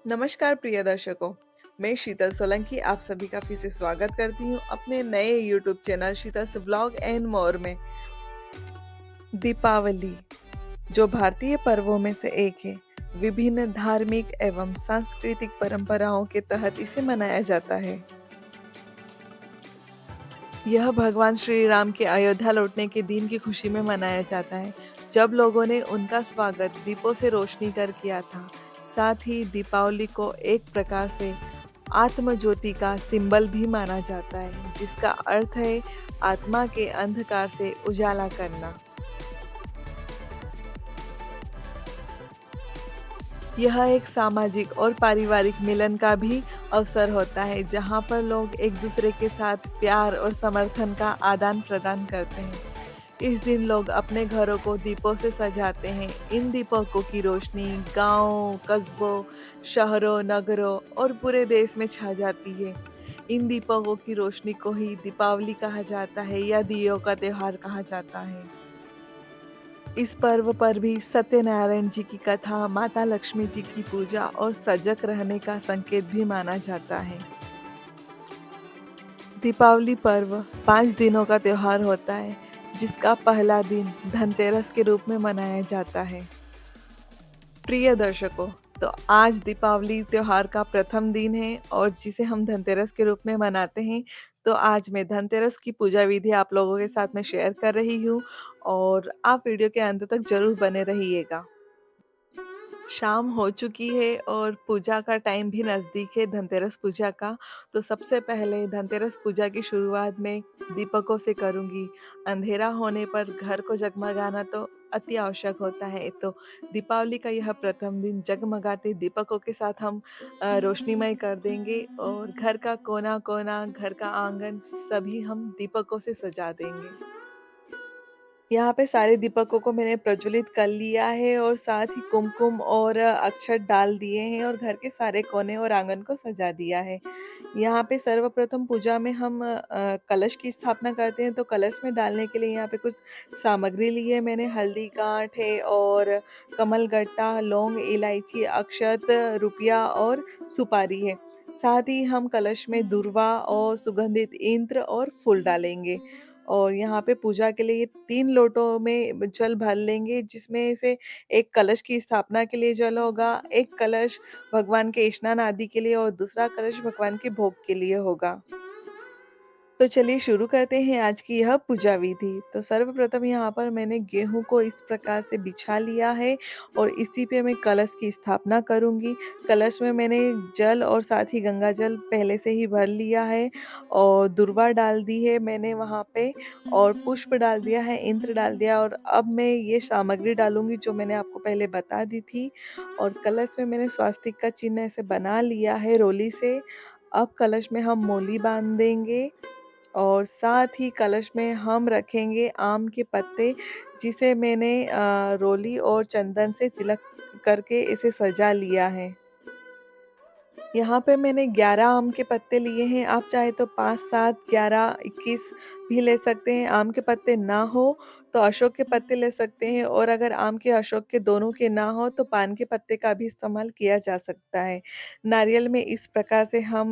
नमस्कार प्रिय दर्शकों। मैं शीतल सोलंकी आप सभी का फिर से स्वागत करती हूँ अपने नए YouTube channel Sheetal vlog and more में। दीपावली जो भारतीय पर्वों में से एक है। विभिन्न धार्मिक एवं सांस्कृतिक परंपराओं के तहत इसे मनाया जाता है। यह भगवान श्री राम के अयोध्या लौटने के दिन की खुशी में मनाया जाता है, जब लोगों ने उनका स्वागत दीपों से रोशनी कर किया था। साथ ही दीपावली को एक प्रकार से आत्म ज्योति का सिंबल भी माना जाता है, जिसका अर्थ है आत्मा के अंधकार से उजाला करना। यह एक सामाजिक और पारिवारिक मिलन का भी अवसर होता है, जहाँ पर लोग एक दूसरे के साथ प्यार और समर्थन का आदान प्रदान करते हैं। इस दिन लोग अपने घरों को दीपों से सजाते हैं। इन दीपकों की रोशनी गांवों, कस्बों, शहरों, नगरों और पूरे देश में छा जाती है। इन दीपकों की रोशनी को ही दीपावली कहा जाता है या दियों का त्योहार कहा जाता है। इस पर्व पर भी सत्यनारायण जी की कथा, माता लक्ष्मी जी की पूजा और सजग रहने का संकेत भी माना जाता है। दीपावली पर्व 5 दिनों का त्योहार होता है, जिसका पहला दिन धनतेरस के रूप में मनाया जाता है। प्रिय दर्शकों, तो आज दीपावली त्योहार का प्रथम दिन है और जिसे हम धनतेरस के रूप में मनाते हैं। तो आज मैं धनतेरस की पूजा विधि आप लोगों के साथ में शेयर कर रही हूँ और आप वीडियो के अंत तक जरूर बने रहिएगा। शाम हो चुकी है और पूजा का टाइम भी नज़दीक है, धनतेरस पूजा का। तो सबसे पहले धनतेरस पूजा की शुरुआत मैं दीपकों से करूँगी। अंधेरा होने पर घर को जगमगाना तो अति आवश्यक होता है। तो दीपावली का यह प्रथम दिन जगमगाते दीपकों के साथ हम रोशनीमय कर देंगे और घर का कोना-कोना, घर का आंगन सभी हम दीपकों से सजा देंगे। यहाँ पे सारे दीपकों को मैंने प्रज्वलित कर लिया है और साथ ही कुमकुम और अक्षत डाल दिए हैं और घर के सारे कोने और आंगन को सजा दिया है। यहाँ पे सर्वप्रथम पूजा में हम कलश की स्थापना करते हैं, तो कलश में डालने के लिए यहाँ पे कुछ सामग्री ली है मैंने। हल्दी गांठ है और कमलगट्टा, लौंग, इलायची, अक्षत, रुपया और सुपारी है। साथ ही हम कलश में दूर्वा और सुगंधित इत्र और फूल डालेंगे और यहाँ पे पूजा के लिए 3 लोटों में जल भर लेंगे, जिसमें से एक कलश की स्थापना के लिए जल होगा, एक कलश भगवान के स्नान आदि के लिए और दूसरा कलश भगवान के भोग के लिए होगा। तो चलिए शुरू करते हैं आज की यह पूजा विधि। तो सर्वप्रथम यहाँ पर मैंने गेहूं को इस प्रकार से बिछा लिया है और इसी पे मैं कलश की स्थापना करूँगी। कलश में मैंने जल और साथ ही गंगा जल पहले से ही भर लिया है और दूर्वा डाल दी है मैंने वहाँ पे और पुष्प डाल दिया है, इंद्र डाल दिया और अब मैं ये सामग्री डालूँगी जो मैंने आपको पहले बता दी थी। और कलश में मैंने स्वास्तिक का चिन्ह ऐसे बना लिया है रोली से। अब कलश में हम मोली बाँध देंगे और साथ ही कलश में हम रखेंगे आम के पत्ते, जिसे मैंने रोली और चंदन से तिलक करके इसे सजा लिया है। यहाँ पे मैंने 11 आम के पत्ते लिए हैं। आप चाहे तो 5, 7, 11, 21 भी ले सकते हैं। आम के पत्ते ना हो तो अशोक के पत्ते ले सकते हैं और अगर आम के अशोक के दोनों के ना हो तो पान के पत्ते का भी इस्तेमाल किया जा सकता है। नारियल में इस प्रकार से हम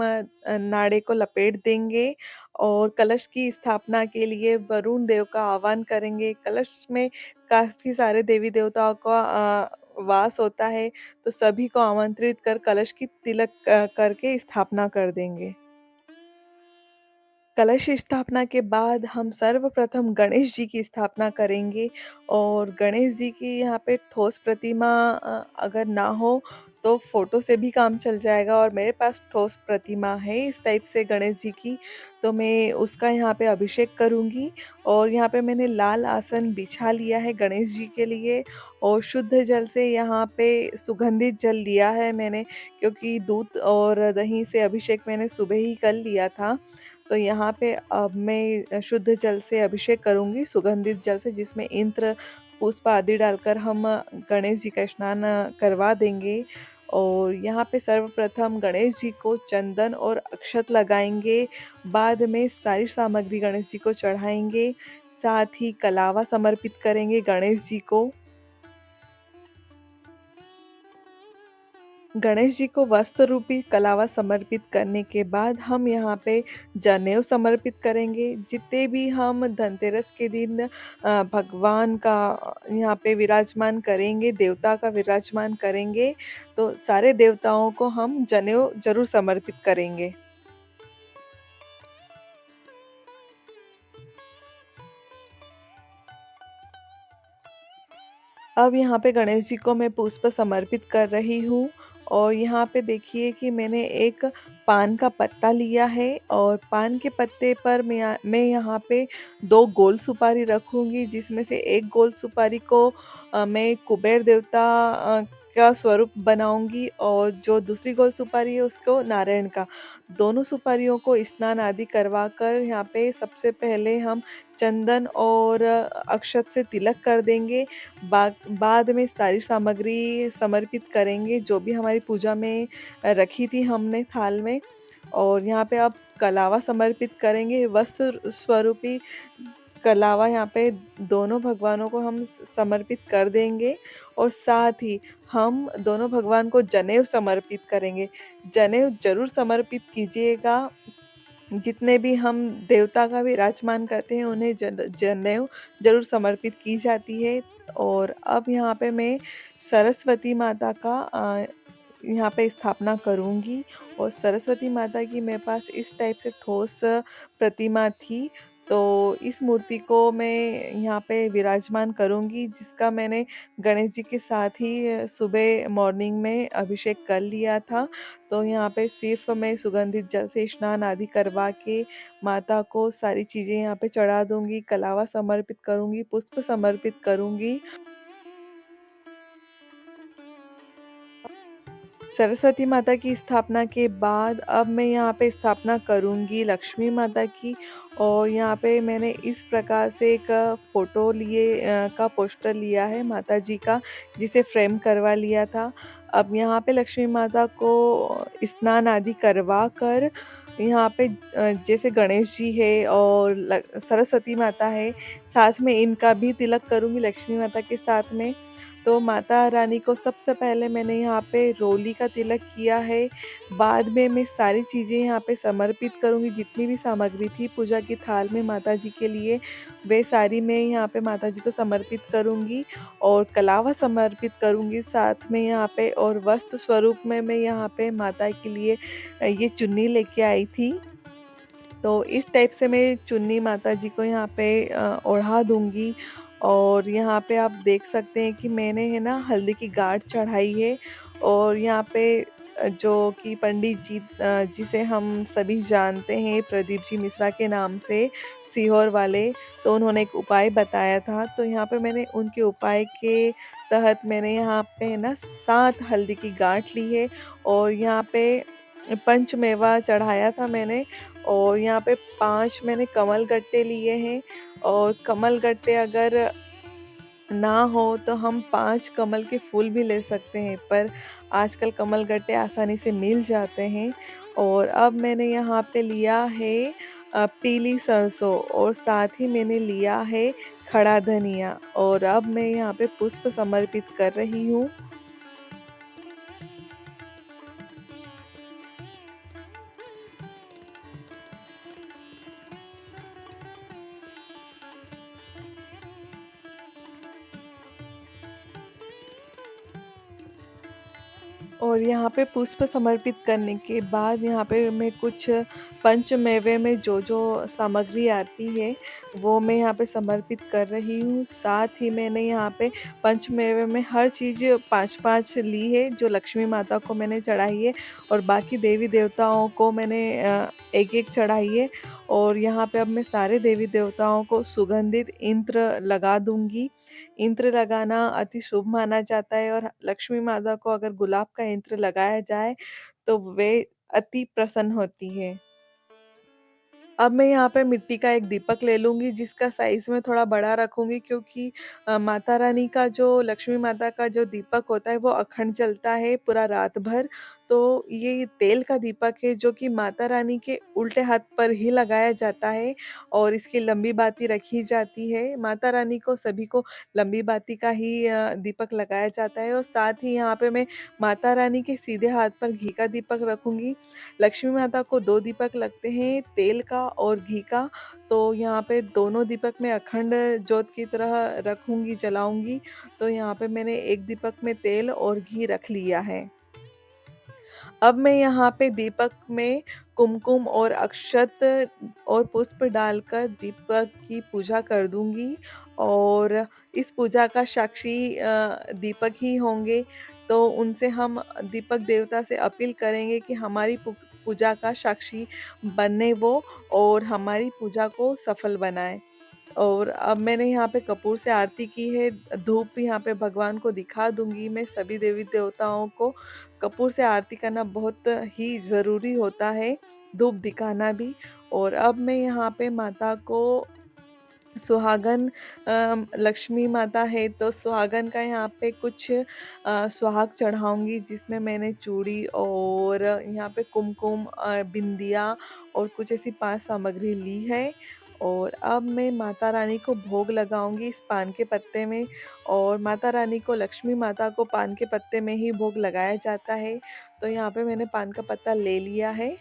नाड़े को लपेट देंगे और कलश की स्थापना के लिए वरुण देव का आह्वान करेंगे। कलश में काफ़ी सारे देवी देवताओं का वास होता है, तो सभी को आमंत्रित कर कलश की तिलक करके स्थापना कर देंगे। कलश स्थापना के बाद हम सर्वप्रथम गणेश जी की स्थापना करेंगे और गणेश जी की यहाँ पे ठोस प्रतिमा अगर ना हो तो फोटो से भी काम चल जाएगा और मेरे पास ठोस प्रतिमा है इस टाइप से गणेश जी की, तो मैं उसका यहाँ पे अभिषेक करूँगी। और यहाँ पे मैंने लाल आसन बिछा लिया है गणेश जी के लिए और शुद्ध जल से यहाँ पे सुगंधित जल लिया है मैंने, क्योंकि दूध और दही से अभिषेक मैंने सुबह ही कर लिया था। तो यहाँ पे अब मैं शुद्ध जल से अभिषेक करूँगी, सुगंधित जल से, जिसमें इत्र, पुष्प आदि डालकर हम गणेश जी का स्नान करवा देंगे। और यहाँ पे सर्वप्रथम गणेश जी को चंदन और अक्षत लगाएंगे। बाद में सारी सामग्री गणेश जी को चढ़ाएंगे। साथ ही कलावा समर्पित करेंगे गणेश जी को। गणेश जी को वस्त्र रूपी कलावा समर्पित करने के बाद हम यहाँ पे जनेऊ समर्पित करेंगे। जितने भी हम धनतेरस के दिन भगवान का यहाँ पे विराजमान करेंगे, देवता का विराजमान करेंगे, तो सारे देवताओं को हम जनेऊ ज़रूर समर्पित करेंगे। अब यहाँ पे गणेश जी को मैं पुष्प समर्पित कर रही हूँ और यहाँ पे देखिए कि मैंने एक पान का पत्ता लिया है और पान के पत्ते पर मैं यहाँ पे 2 गोल सुपारी रखूँगी, जिसमें से एक गोल सुपारी को मैं कुबेर देवता का स्वरूप बनाऊँगी और जो दूसरी गोल सुपारी है उसको नारायण का। दोनों सुपारियों को स्नान आदि करवा कर यहाँ पे सबसे पहले हम चंदन और अक्षत से तिलक कर देंगे। बाद में सारी सामग्री समर्पित करेंगे जो भी हमारी पूजा में रखी थी हमने थाल में, और यहाँ पे अब कलावा समर्पित करेंगे। वस्त्र स्वरूपी कलावा यहाँ पे दोनों भगवानों को हम समर्पित कर देंगे और साथ ही हम दोनों भगवान को जनेऊ समर्पित करेंगे। जनेऊ जरूर समर्पित कीजिएगा। जितने भी हम देवता का विराजमान करते हैं उन्हें जनेऊ ज़रूर समर्पित की जाती है। और अब यहाँ पे मैं सरस्वती माता का यहाँ पे स्थापना करूँगी और सरस्वती माता की मेरे पास इस टाइप से ठोस प्रतिमा थी, तो इस मूर्ति को मैं यहाँ पे विराजमान करूँगी, जिसका मैंने गणेश जी के साथ ही सुबह मॉर्निंग में अभिषेक कर लिया था। तो यहाँ पे सिर्फ़ मैं सुगंधित जल से स्नान आदि करवा के माता को सारी चीज़ें यहाँ पे चढ़ा दूँगी, कलावा समर्पित करूँगी, पुष्प समर्पित करूँगी। सरस्वती माता की स्थापना के बाद अब मैं यहाँ पे स्थापना करूँगी लक्ष्मी माता की, और यहाँ पे मैंने इस प्रकार से एक फ़ोटो का पोस्टर लिया है माता जी का, जिसे फ्रेम करवा लिया था। अब यहाँ पे लक्ष्मी माता को स्नान आदि करवा कर यहाँ पे जैसे गणेश जी है और सरस्वती माता है, साथ में इनका भी तिलक करूँगी लक्ष्मी माता के साथ में। तो माता रानी को सबसे पहले मैंने यहाँ पे रोली का तिलक किया है। बाद में मैं सारी चीज़ें यहाँ पे समर्पित करूँगी, जितनी भी सामग्री थी पूजा की थाल में माता जी के लिए, वे सारी मैं यहाँ पे माता जी को समर्पित करूँगी और कलावा समर्पित करूँगी साथ में यहाँ पे। और वस्त्र स्वरूप में मैं यहाँ पे माता के लिए ये चुन्नी लेके आई थी। तो इस टाइप से मैं चुन्नी माता जी को यहाँ पे ओढ़ा दूँगी। और यहाँ पे आप देख सकते हैं कि मैंने है ना हल्दी की गांठ चढ़ाई है, और यहाँ पे जो कि पंडित जी जिसे हम सभी जानते हैं प्रदीप जी मिश्रा के नाम से, सीहोर वाले, तो उन्होंने एक उपाय बताया था। तो यहाँ पे मैंने उनके उपाय के तहत मैंने यहाँ पे है ना 7 हल्दी की गांठ ली है और यहाँ पे पंचमेवा चढ़ाया था मैंने। और यहाँ पे 5 मैंने कमल गट्टे लिए हैं, और कमल गट्टे अगर ना हो तो हम 5 कमल के फूल भी ले सकते हैं, पर आजकल कमल गट्टे आसानी से मिल जाते हैं। और अब मैंने यहाँ पे लिया है पीली सरसों, और साथ ही मैंने लिया है खड़ा धनिया, और अब मैं यहाँ पे पुष्प समर्पित कर रही हूँ। और यहाँ पे पुष्प समर्पित करने के बाद यहाँ पे मैं कुछ पंचमेवे में जो सामग्री आती है वो मैं यहाँ पे समर्पित कर रही हूँ। साथ ही मैंने यहाँ पे पंचमेवे में हर चीज़ 5-5 ली है जो लक्ष्मी माता को मैंने चढ़ाई है, और बाकी देवी देवताओं को मैंने एक-एक चढ़ाई है। और यहाँ पे अब मैं सारे देवी देवताओं को सुगंधित इत्र लगा दूँगी। इत्र लगाना अति शुभ माना जाता है, और लक्ष्मी माता को अगर गुलाब का इत्र लगाया जाए तो वे अति प्रसन्न होती है। अब मैं यहाँ पे मिट्टी का एक दीपक ले लूँगी, जिसका साइज़ मैं थोड़ा बड़ा रखूँगी, क्योंकि माता रानी का जो लक्ष्मी माता का जो दीपक होता है वो अखंड जलता है पूरा रात भर। तो ये तेल का दीपक है जो कि माता रानी के उल्टे हाथ पर ही लगाया जाता है और इसकी लंबी बाती रखी जाती है। माता रानी को सभी को लंबी बाती का ही दीपक लगाया जाता है और साथ ही यहाँ पे मैं माता रानी के सीधे हाथ पर घी का दीपक रखूँगी। लक्ष्मी माता को 2 दीपक लगते हैं, तेल का और घी का। तो यहाँ पे दोनों दीपक मैं अखंड ज्योत की तरह रखूँगी, जलाऊँगी। तो यहाँ पे मैंने एक दीपक में तेल और घी रख लिया है। अब मैं यहाँ पे दीपक में कुमकुम और अक्षत और पुष्प डालकर दीपक की पूजा कर दूँगी और इस पूजा का साक्षी दीपक ही होंगे। तो उनसे हम दीपक देवता से अपील करेंगे कि हमारी पूजा का साक्षी बने वो और हमारी पूजा को सफल बनाएँ। और अब मैंने यहाँ पे कपूर से आरती की है, धूप भी यहाँ पे भगवान को दिखा दूँगी मैं सभी देवी-देवताओं को। कपूर से आरती करना बहुत ही ज़रूरी होता है, धूप दिखाना भी। और अब मैं यहाँ पे माता को सुहागन लक्ष्मी माता है तो सुहागन का यहाँ पे कुछ सुहाग चढ़ाऊँगी जिसमें मैंने चूड़ी और यहाँ पे कुमकुम बिंदिया और कुछ ऐसी 5 सामग्री ली है। और अब मैं माता रानी को भोग लगाऊँगी इस पान के पत्ते में और माता रानी को लक्ष्मी माता को पान के पत्ते में ही भोग लगाया जाता है। तो यहाँ पे मैंने पान का पत्ता ले लिया है।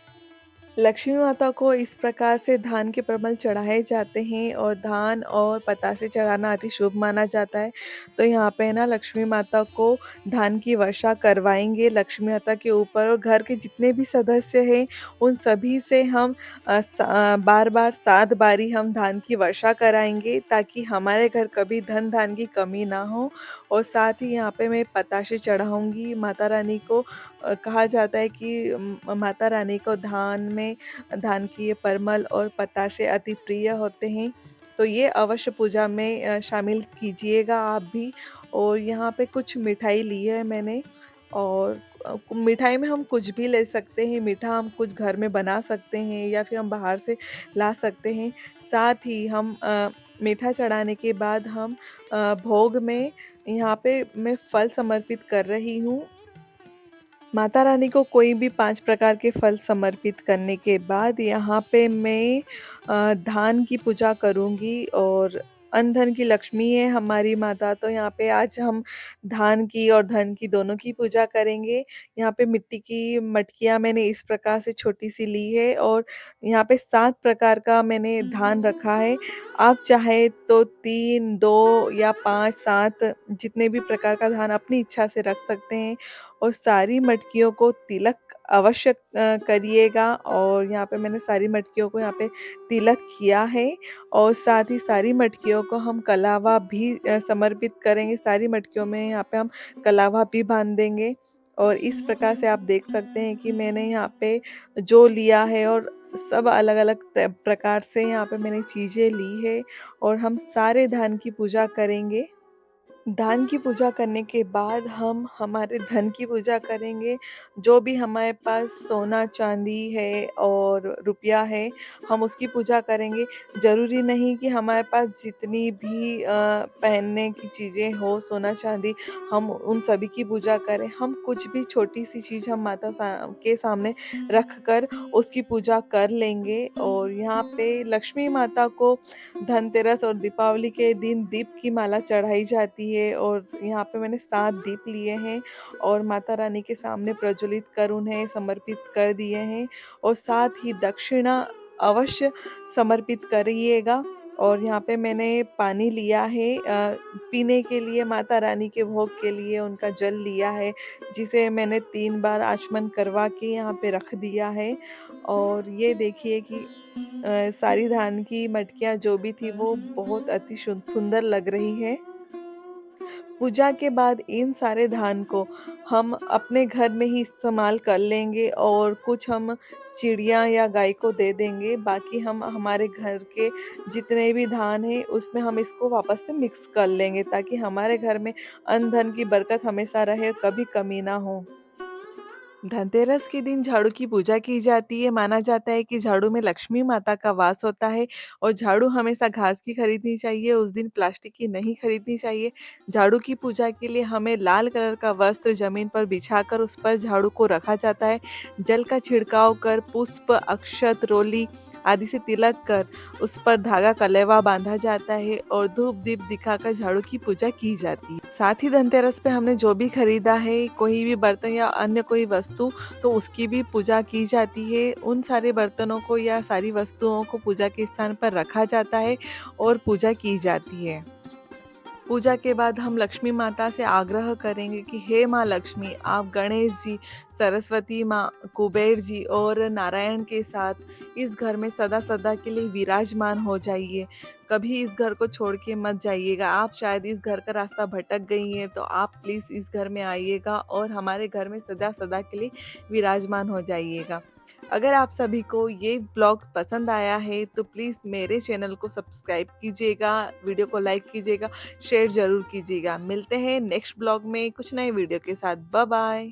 लक्ष्मी माता को इस प्रकार से धान के प्रमल चढ़ाए जाते हैं और धान और पतासे चढ़ाना अति शुभ माना जाता है। तो यहाँ पे ना लक्ष्मी माता को धान की वर्षा करवाएँगे लक्ष्मी माता के ऊपर और घर के जितने भी सदस्य हैं उन सभी से हम बार-बार 7 बारी हम धान की वर्षा कराएँगे ताकि हमारे घर कभी धन-धान की कमी ना हो। और साथ ही यहाँ पे मैं पतासे चढ़ाऊँगी माता रानी को। कहा जाता है कि माता रानी को धान की ये परमल और पताशे अति प्रिय होते हैं। तो ये अवश्य पूजा में शामिल कीजिएगा आप भी। और यहाँ पे कुछ मिठाई ली है मैंने और मिठाई में हम कुछ भी ले सकते हैं, मीठा हम कुछ घर में बना सकते हैं या फिर हम बाहर से ला सकते हैं। साथ ही हम मीठा चढ़ाने के बाद हम भोग में यहाँ पे मैं फल समर्पित कर रही हूँ। माता रानी को कोई भी 5 प्रकार के फल समर्पित करने के बाद यहाँ पे मैं धान की पूजा करूँगी और अन्न-धन की लक्ष्मी है हमारी माता, तो यहाँ पे आज हम धान की और धन की दोनों की पूजा करेंगे। यहाँ पे मिट्टी की मटकियाँ मैंने इस प्रकार से छोटी-सी ली है और यहाँ पे 7 प्रकार का मैंने धान रखा है। आप चाहे तो 3, 2 या 5, 7 जितने भी प्रकार का धान अपनी इच्छा से रख सकते हैं। और सारी मटकियों को तिलक अवश्य करिएगा और यहाँ पे मैंने सारी मटकियों को यहाँ पे तिलक किया है और साथ ही सारी मटकियों को हम कलावा भी समर्पित करेंगे। सारी मटकियों में यहाँ पे हम कलावा भी बाँध देंगे और इस प्रकार से आप देख सकते हैं कि मैंने यहाँ पे जो लिया है और सब अलग-अलग प्रकार से यहाँ पे मैंने चीज़ें ली है और हम सारे धान की पूजा करेंगे। दान की पूजा करने के बाद हम हमारे धन की पूजा करेंगे। जो भी हमारे पास सोना-चाँदी है और रुपया है, हम उसकी पूजा करेंगे। ज़रूरी नहीं कि हमारे पास जितनी भी पहनने की चीज़ें हो, सोना-चाँदी, हम उन सभी की पूजा करें। हम कुछ भी छोटी-सी चीज़ हम माता के सामने रख कर उसकी पूजा कर लेंगे और यहाँ पे लक्ष्मी माता को धनतेरस और दीपावली के दिन दीप की माला चढ़ाई जाती है और यहाँ पे मैंने 7 दीप लिए हैं और माता रानी के सामने प्रज्वलित कर उन्हें समर्पित कर दिए हैं और साथ ही दक्षिणा अवश्य समर्पित करिएगा। और यहाँ पे मैंने पानी लिया है पीने के लिए, माता रानी के भोग के लिए उनका जल लिया है, जिसे मैंने 3 बार आचमन करवा के यहाँ पे रख दिया है। और ये देखिए कि सारी धान की मटकियाँ जो भी थी वो बहुत अति सुंदर लग रही है। पूजा के बाद इन सारे धान को हम अपने घर में ही इस्तेमाल कर लेंगे और कुछ हम चिड़िया या गाय को दे देंगे। बाकी हम हमारे घर के जितने भी धान हैं उसमें हम इसको वापस से मिक्स कर लेंगे ताकि हमारे घर में अन्न धन की बरकत हमेशा रहे, कभी कमी ना हो। धनतेरस के दिन झाड़ू की पूजा की जाती है। माना जाता है कि झाड़ू में लक्ष्मी माता का वास होता है और झाड़ू हमेशा घास की खरीदनी चाहिए, उस दिन प्लास्टिक की नहीं खरीदनी चाहिए। झाड़ू की पूजा के लिए हमें लाल कलर का वस्त्र ज़मीन पर बिछाकर उस पर झाड़ू को रखा जाता है। जल का छिड़काव कर पुष्प, अक्षत, रोली आदि से तिलक कर उस पर धागा कलेवा बांधा जाता है और धूप दीप दिखाकर झाड़ू की पूजा की जाती है। साथ ही धनतेरस पे हमने जो भी खरीदा है, कोई भी बर्तन या अन्य कोई वस्तु, तो उसकी भी पूजा की जाती है। उन सारे बर्तनों को या सारी वस्तुओं को पूजा के स्थान पर रखा जाता है और पूजा की जाती है। पूजा के बाद हम लक्ष्मी माता से आग्रह करेंगे कि हे माँ लक्ष्मी, आप गणेश जी, सरस्वती माँ, कुबेर जी और नारायण के साथ इस घर में सदा सदा के लिए विराजमान हो जाइए। कभी इस घर को छोड़ के मत जाइएगा। आप शायद इस घर का रास्ता भटक गई हैं, तो आप प्लीज़ इस घर में आइएगा और हमारे घर में सदा सदा के लिए विराजमान हो जाइएगा। अगर आप सभी को ये ब्लॉग पसंद आया है तो प्लीज़ मेरे चैनल को सब्सक्राइब कीजिएगा, वीडियो को लाइक कीजिएगा, शेयर ज़रूर कीजिएगा। मिलते हैं नेक्स्ट ब्लॉग में कुछ नए वीडियो के साथ। Bye bye.